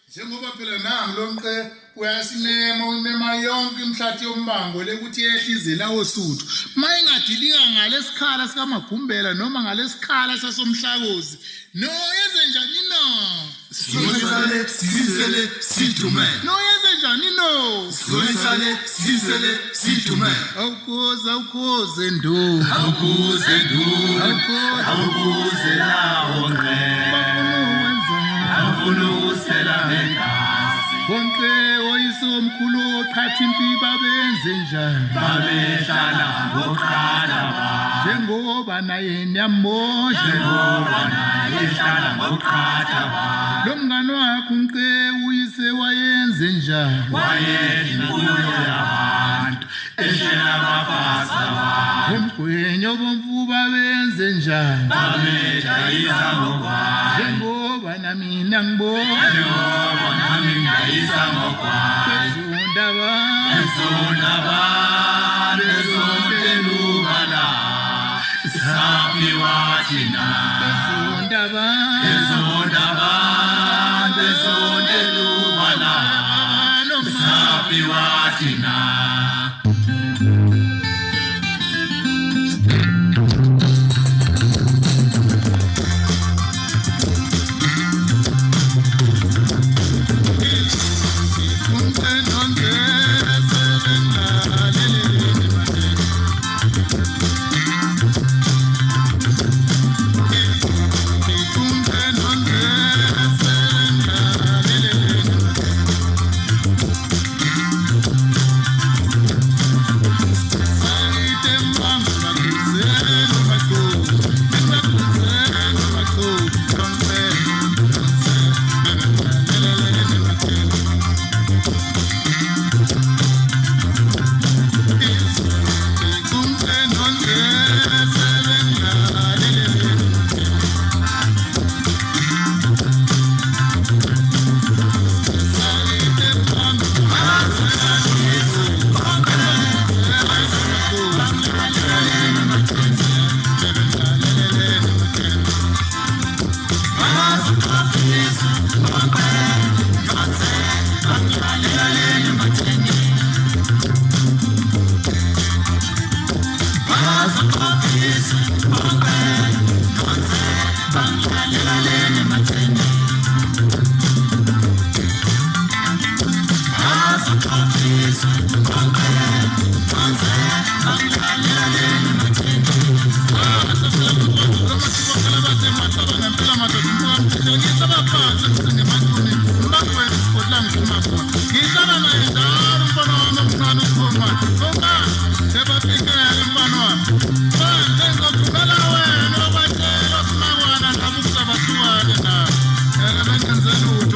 Njengoba phela nangu lonke uyasimema umema yonke imhlathi yombango lekuthi yehlize lawo suthu mayingadilika ngalesikhala sikaMagumbela noma ngalesikhala sasomhlakozi no yenze njani no Sonisale sizele sidume no yenze njani no Sonisale sizele sidume awukuze ndo Awukuze lawo Awulusela mengazi konke oyisomkhulu oqhatha impiba benze njani Babehlala ngoqala njengoba naye nyamoshe Ehlala ngoqala lo mngane wakho unke uyise wayenze njani Wayeyimfuyo yabantu Ehlela abafasa umgwenyo bomfuba benze njani Babedayisa ngokwayo njengoba namina ngibona Nami ngayisa ngokwayo bezundaba Bezondelubala Sapi wathina bezundaba Bezondelubala Sapi wathina Ngizela